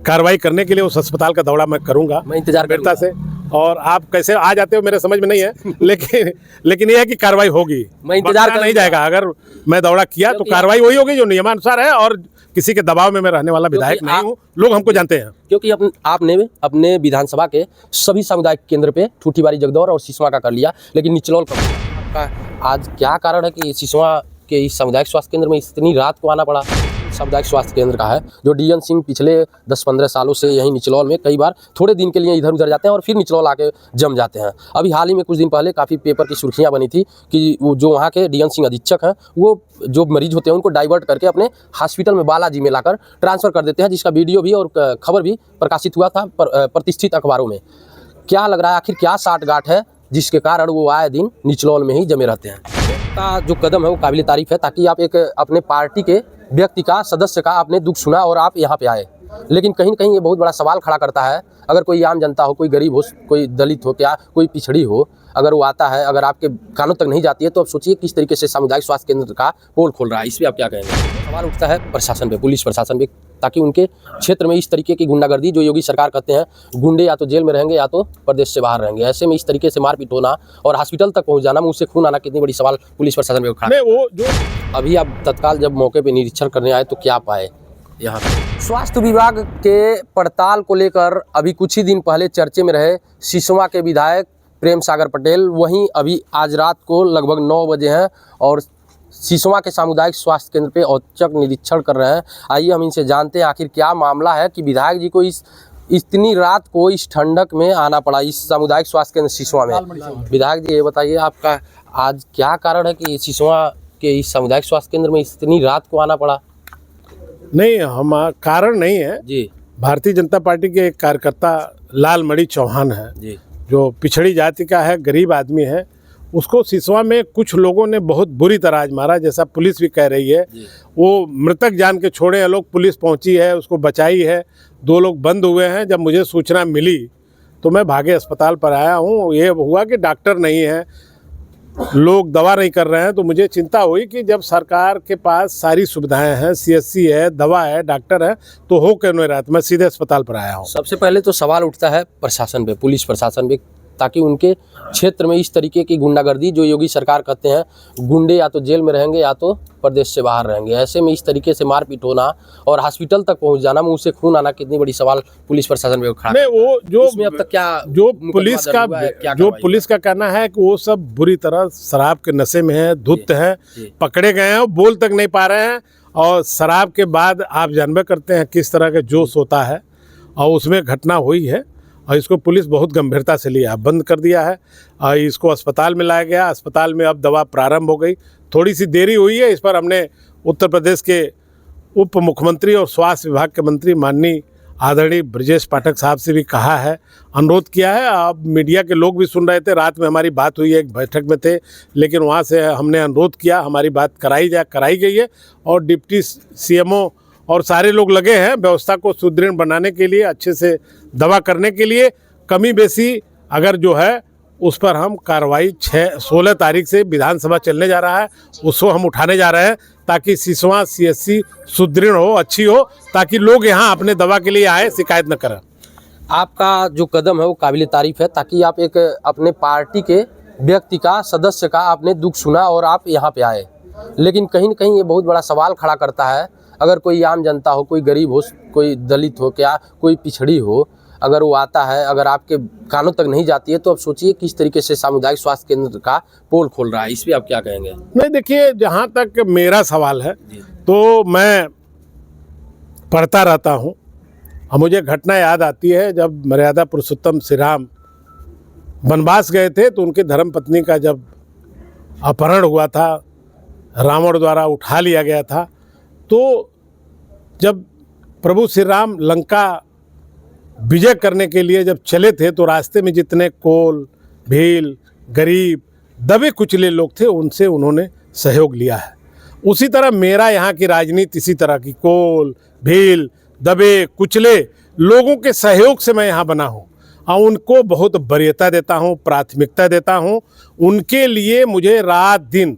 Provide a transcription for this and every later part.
कार्रवाई करने के लिए उस अस्पताल का दौरा मैं करूंगा, मैं इंतजार गंभीरता से। और आप कैसे आ जाते हो मेरे समझ में नहीं है, लेकिन यह है कि कार्रवाई होगी। मैं इंतजार नहीं जाएगा। अगर मैं दौरा किया तो कार्रवाई वही होगी जो नियमानुसार है, और किसी के दबाव में मैं रहने वाला विधायक नहीं हूँ। लोग हमको जानते हैं। क्योंकि आपने अपने विधानसभा के सभी सामुदायिक केंद्र पे ठूठीबारी, जगदौर और सिसवा का कर लिया, लेकिन निचलौल का आज क्या कारण है कि सिसवा के इस सामुदायिक स्वास्थ्य केंद्र में इतनी रात को आना पड़ा? सामुदायिक स्वास्थ्य केंद्र का है जो डीएन सिंह पिछले 10-15 सालों से यहीं निचलौल में कई बार थोड़े दिन के लिए इधर उधर जाते हैं और फिर निचलौल आके जम जाते हैं। अभी हाल ही में कुछ दिन पहले काफ़ी पेपर की सुर्खियां बनी थी कि वो जो वहाँ के डीएन सिंह अधीक्षक हैं वो जो मरीज होते हैं उनको डाइवर्ट करके अपने हॉस्पिटल में बालाजी में लाकर ट्रांसफ़र कर देते हैं, जिसका वीडियो भी और खबर भी प्रकाशित हुआ था प्रतिष्ठित अखबारों में। क्या लग रहा है आखिर क्या साठगांठ है जिसके कारण वो आए दिन निचलौल में ही जमे रहते हैं? का जो कदम है वो काबिल तारीफ है, ताकि आप एक अपने पार्टी के व्यक्ति का, सदस्य का आपने दुख सुना और आप यहाँ पे आए। लेकिन कहीं न कहीं ये बहुत बड़ा सवाल खड़ा करता है, अगर कोई आम जनता हो, कोई गरीब हो, कोई दलित हो, क्या कोई पिछड़ी हो, अगर वो आता है, अगर आपके कानों तक नहीं जाती है, तो अब सोचिए किस तरीके से सामुदायिक स्वास्थ्य केंद्र का पोल खोल रहा है। इस पर आप क्या कहेंगे? सवाल उठता है प्रशासन पे, पुलिस प्रशासन पे, ताकि उनके क्षेत्र में इस तरीके की गुंडागर्दी, जो योगी सरकार कहते हैं गुंडे या तो जेल में रहेंगे या तो प्रदेश से बाहर रहेंगे, ऐसे में इस तरीके से मारपीट होना और हॉस्पिटल तक पहुंच जाना, मुंह से खून आना, कितनी बड़ी सवाल पुलिस प्रशासन पे खड़ा है। वो जो अभी आप तत्काल जब मौके पे निरीक्षण करने आए तो क्या पाए यहाँ पे? स्वास्थ्य विभाग के पड़ताल को लेकर अभी कुछ ही दिन पहले चर्चे में रहे सिसवा के विधायक प्रेम सागर पटेल, वहीं अभी आज रात को लगभग 9 बजे हैं और सिसवा के सामुदायिक स्वास्थ्य केंद्र पे औचक निरीक्षण कर रहे हैं। आइए हम इनसे जानते हैं आखिर क्या मामला है कि विधायक जी को इतनी रात को इस ठंडक में आना पड़ा इस सामुदायिक स्वास्थ्य केंद्र सिसवा में। विधायक जी ये बताइए, आपका आज क्या कारण है कि सिसवा के इस सामुदायिक स्वास्थ्य केंद्र में इतनी रात को आना पड़ा? नहीं, हम कारण नहीं है जी। भारतीय जनता पार्टी के एक कार्यकर्ता लालमणि चौहान है जी, जो पिछड़ी जाति का है, गरीब आदमी है। उसको सिसवा में कुछ लोगों ने बहुत बुरी तरह आज मारा, जैसा पुलिस भी कह रही है। वो मृतक जान के छोड़े हैं लोग, पुलिस पहुंची है, उसको बचाई है। 2 लोग बंद हुए हैं। जब मुझे सूचना मिली तो मैं भागे अस्पताल पर आया हूँ। ये हुआ कि डॉक्टर नहीं है, लोग दवा नहीं कर रहे हैं, तो मुझे चिंता हुई कि जब सरकार के पास सारी सुविधाएं हैं, सीएससी है, दवा है, डॉक्टर है, तो हो क्यों नहीं रहा? तो मैं सीधे अस्पताल पर आया हूँ। सबसे पहले तो सवाल उठता है प्रशासन पे, पुलिस प्रशासन पे, ताकि उनके क्षेत्र में इस तरीके की गुंडागर्दी, जो योगी सरकार कहते हैं गुंडे या तो जेल में रहेंगे या तो प्रदेश से बाहर रहेंगे, ऐसे में इस तरीके से मारपीट होना और हॉस्पिटल तक पहुंच जाना, मुंह से खून आना, कितनी बड़ी सवाल पुलिस प्रशासन पे खड़ा है। वो जो इसमें अब तक क्या जो पुलिस का कहना है कि वो सब बुरी तरह शराब के नशे में है, धुत है, पकड़े गए हैं, बोल तक नहीं पा रहे हैं। और शराब के बाद आप जानबे करते हैं किस तरह का जोश होता है, और उसमें घटना हुई है और इसको पुलिस बहुत गंभीरता से लिया, बंद कर दिया है और इसको अस्पताल में लाया गया। अस्पताल में अब दवा प्रारंभ हो गई, थोड़ी सी देरी हुई है। इस पर हमने उत्तर प्रदेश के उप मुख्यमंत्री और स्वास्थ्य विभाग के मंत्री माननीय आदरणीय ब्रजेश पाठक साहब से भी कहा है, अनुरोध किया है। अब मीडिया के लोग भी सुन रहे थे, रात में हमारी बात हुई है, एक बैठक में थे, लेकिन वहाँ से हमने अनुरोध किया, हमारी बात कराई गई है और डिप्टी सीएमओ और सारे लोग लगे हैं व्यवस्था को सुदृढ़ बनाने के लिए, अच्छे से दवा करने के लिए। कमी बेसी अगर जो है उस पर हम कार्रवाई 16 तारीख से विधानसभा चलने जा रहा है, उसको हम उठाने जा रहे हैं, ताकि सिसवा सीएससी सुदृढ़ हो, अच्छी हो, ताकि लोग यहाँ अपने दवा के लिए आए, शिकायत न करें। आपका जो कदम है वो काबिल तारीफ है, ताकि आप एक अपने पार्टी के व्यक्ति का, सदस्य का आपने दुख सुना और आप यहाँ पे आए। लेकिन कहीं न कहीं ये बहुत बड़ा सवाल खड़ा करता है, अगर कोई आम जनता हो, कोई गरीब हो, कोई दलित हो, क्या कोई पिछड़ी हो, अगर वो आता है, अगर आपके कानों तक नहीं जाती है, तो अब सोचिए किस तरीके से सामुदायिक स्वास्थ्य केंद्र का पोल खोल रहा है। इस पर आप क्या कहेंगे? नहीं, देखिए, जहाँ तक मेरा सवाल है तो मैं पढ़ता रहता हूँ और मुझे घटना याद आती है जब मर्यादा पुरुषोत्तम श्री राम वनवास गए थे, तो उनकी धर्मपत्नी का जब अपहरण हुआ था, रावण द्वारा उठा लिया गया था, तो जब प्रभु श्री राम लंका विजय करने के लिए जब चले थे, तो रास्ते में जितने कोल, भील, गरीब, दबे कुचले लोग थे, उनसे उन्होंने सहयोग लिया है। उसी तरह मेरा यहाँ की राजनीति इसी तरह की कोल, भील, दबे कुचले लोगों के सहयोग से मैं यहाँ बना हूँ और उनको बहुत वरीयता देता हूँ, प्राथमिकता देता हूँ। उनके लिए मुझे रात दिन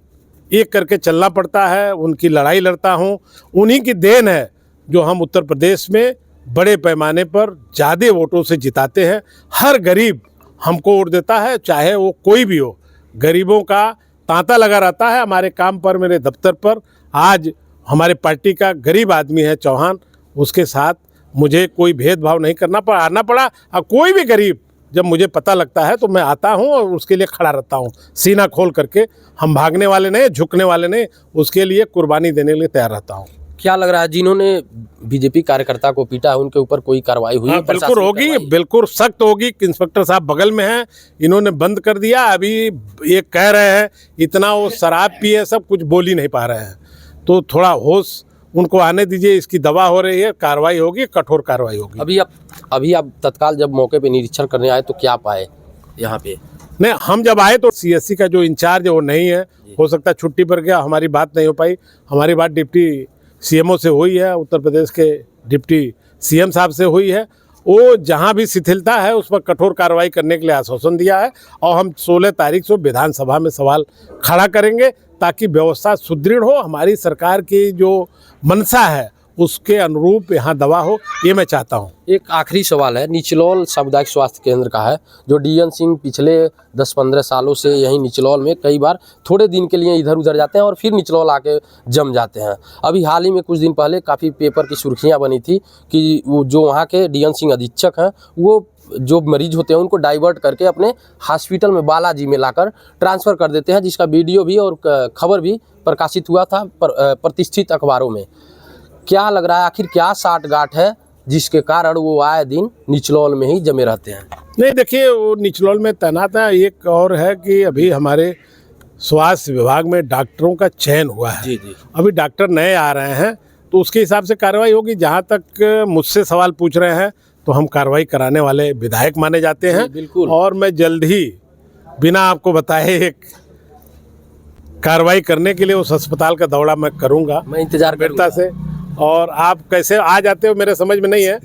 एक करके चलना पड़ता है, उनकी लड़ाई लड़ता हूँ। उन्हीं की देन है जो हम उत्तर प्रदेश में बड़े पैमाने पर ज़्यादा वोटों से जिताते हैं। हर गरीब हमको वोट देता है, चाहे वो कोई भी हो। गरीबों का तांता लगा रहता है हमारे काम पर, मेरे दफ्तर पर। आज हमारे पार्टी का गरीब आदमी है चौहान, उसके साथ मुझे कोई भेदभाव नहीं आना पड़ा। और कोई भी गरीब जब मुझे पता लगता है तो मैं आता हूं और उसके लिए खड़ा रहता हूं, सीना खोल करके। हम भागने वाले नहीं, झुकने वाले नहीं, उसके लिए कुर्बानी देने के लिए तैयार रहता हूं। क्या लग रहा है जिन्होंने बीजेपी कार्यकर्ता को पीटा है उनके ऊपर कोई कार्रवाई हुई है? बिल्कुल होगी, बिल्कुल सख्त होगी। इंस्पेक्टर साहब बगल में हैं, इन्होंने बंद कर दिया। अभी ये कह रहे हैं इतना वो शराब पिए, सब कुछ बोल ही नहीं पा रहे हैं, तो थोड़ा होश उनको आने दीजिए। इसकी दवा हो रही है, कार्रवाई होगी, कठोर कार्रवाई होगी। अभी आप तत्काल जब मौके पे निरीक्षण करने आए तो क्या पाए यहाँ पे? नहीं, हम जब आए तो सीएससी का जो इंचार्ज है वो नहीं है, हो सकता है छुट्टी पर गया, हमारी बात नहीं हो पाई। हमारी बात डिप्टी सीएमओ से हुई है, उत्तर प्रदेश के डिप्टी सीएम साहब से हुई है। वो जहाँ भी शिथिलता है उस पर कठोर कार्रवाई करने के लिए आश्वासन दिया है, और हम 16 तारीख से विधानसभा में सवाल खड़ा करेंगे ताकि व्यवस्था सुदृढ़ हो। हमारी सरकार की जो मंशा है उसके अनुरूप यहाँ दवा हो, ये मैं चाहता हूँ। एक आखिरी सवाल है, निचलौल सामुदायिक स्वास्थ्य केंद्र का है, जो डीएन सिंह पिछले 10-15 सालों से यहीं निचलौल में कई बार थोड़े दिन के लिए इधर उधर जाते हैं और फिर निचलौल आके जम जाते हैं। अभी हाल ही में कुछ दिन पहले काफ़ी पेपर की सुर्खियाँ बनी थी कि वो जो वहाँ के डीएन सिंह अधीक्षक हैं वो जो मरीज होते हैं उनको डाइवर्ट करके अपने हॉस्पिटल में बालाजी में लाकर ट्रांसफ़र कर देते हैं, जिसका वीडियो भी और खबर भी प्रकाशित हुआ था प्रतिष्ठित अखबारों में। क्या लग रहा है आखिर क्या साठगांठ है जिसके कारण वो आए दिन निचलौल में ही जमे रहते हैं? नहीं, देखिए, वो निचलौल में तैनात है। एक और है कि अभी हमारे स्वास्थ्य विभाग में डॉक्टरों का चयन हुआ है। जी। अभी डॉक्टर नए आ रहे हैं तो उसके हिसाब से कार्रवाई होगी। जहाँ तक मुझसे सवाल पूछ रहे हैं तो हम कार्रवाई कराने वाले विधायक माने जाते हैं। बिल्कुल। और मैं जल्द ही बिना आपको बताए एक कार्रवाई करने के लिए उस अस्पताल का दौरा मैं करूँगा, मैं इंतजार गंभीरता से। और आप कैसे आ जाते हो मेरे समझ में नहीं है,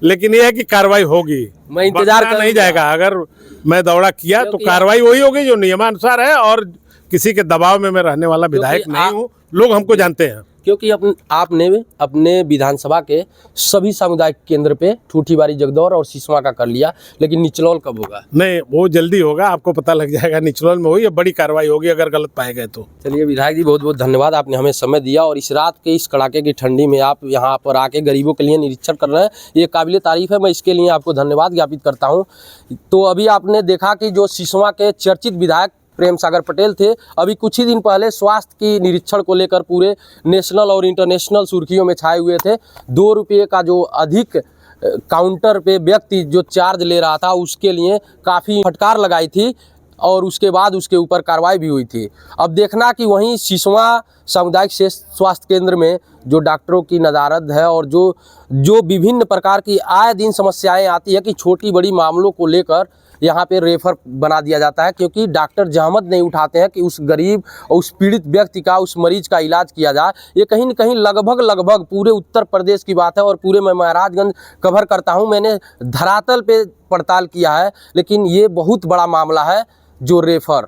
लेकिन ये है कि कार्रवाई होगी। मैं इंतजार नहीं जाएगा। अगर मैं दौरा किया तो कार्रवाई वही होगी जो नियमानुसार है, और किसी के दबाव में मैं रहने वाला विधायक नहीं हूँ। लोग हमको जानते हैं। क्योंकि आपने अपने विधानसभा के सभी सामुदायिक केंद्र पे ठूठीबारी, जगदौर और सिसवा का कर लिया, लेकिन निचलौल कब होगा? नहीं, वो जल्दी होगा, आपको पता लग जाएगा। निचलौल में हुई बड़ी कार्रवाई होगी अगर गलत पाए गए तो। चलिए विधायक जी, बहुत बहुत धन्यवाद, आपने हमें समय दिया और इस रात के इस कड़ाके की ठंडी में आप यहाँ पर आके गरीबों के लिए निरीक्षण कर रहे हैं, ये काबिल तारीफ है। मैं इसके लिए आपको धन्यवाद ज्ञापित करता हूँ। तो अभी आपने देखा कि जो सिसवा के चर्चित विधायक प्रेम सागर पटेल थे, अभी कुछ ही दिन पहले स्वास्थ्य की निरीक्षण को लेकर पूरे नेशनल और इंटरनेशनल सुर्खियों में छाए हुए थे। 2 रुपये का जो अधिक काउंटर पे व्यक्ति जो चार्ज ले रहा था उसके लिए काफ़ी फटकार लगाई थी और उसके बाद उसके ऊपर कार्रवाई भी हुई थी। अब देखना कि वहीं सिसवा सामुदायिक स्वास्थ्य केंद्र में जो डॉक्टरों की नदारद है और जो विभिन्न प्रकार की आए दिन समस्याएं आती है कि छोटी बड़ी मामलों को लेकर यहाँ पे रेफर बना दिया जाता है, क्योंकि डॉक्टर जहमत नहीं उठाते हैं कि उस गरीब और उस पीड़ित व्यक्ति का, उस मरीज का इलाज किया जाए। ये कहीं न कहीं लगभग पूरे उत्तर प्रदेश की बात है और पूरे मैं महाराजगंज कवर करता हूँ, मैंने धरातल पे पड़ताल किया है। लेकिन ये बहुत बड़ा मामला है जो रेफर,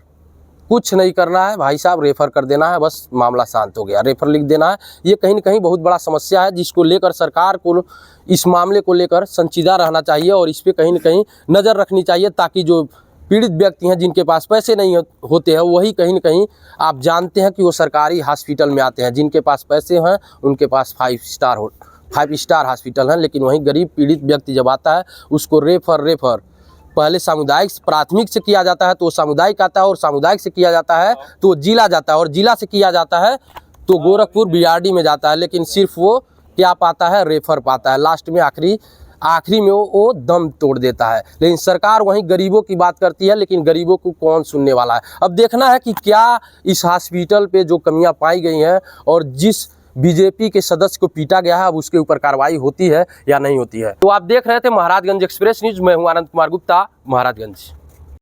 कुछ नहीं करना है भाई साहब, रेफर कर देना है, बस मामला शांत हो गया, रेफर लिख देना है। ये कहीं न कहीं बहुत बड़ा समस्या है जिसको लेकर सरकार को इस मामले को लेकर संजीदा रहना चाहिए और इस पर कहीं न कहीं नज़र रखनी चाहिए, ताकि जो पीड़ित व्यक्ति हैं जिनके पास पैसे नहीं होते हैं वही कहीं न कहीं आप जानते हैं कि वो सरकारी हॉस्पिटल में आते हैं। जिनके पास पैसे हैं उनके पास 5 स्टार हॉस्पिटल हैं, लेकिन वहीं गरीब पीड़ित व्यक्ति जब आता है उसको रेफर पहले सामुदायिक प्राथमिक से किया जाता है तो सामुदायिक आता है, और सामुदायिक से किया जाता है तो जिला जाता है, और जिला से किया जाता है तो गोरखपुर बीआरडी में जाता है। लेकिन सिर्फ वो क्या पाता है? रेफर पाता है। लास्ट में आखिरी में वो दम तोड़ देता है। लेकिन सरकार वहीं गरीबों की बात करती है, लेकिन गरीबों को कौन सुनने वाला है? अब देखना है कि क्या इस हॉस्पिटल पे जो कमियां पाई गई हैं और जिस बीजेपी के सदस्य को पीटा गया है अब उसके ऊपर कार्रवाई होती है या नहीं होती है। तो आप देख रहे थे महाराजगंज एक्सप्रेस न्यूज, मैं हूं आनंद कुमार गुप्ता, महाराजगंज।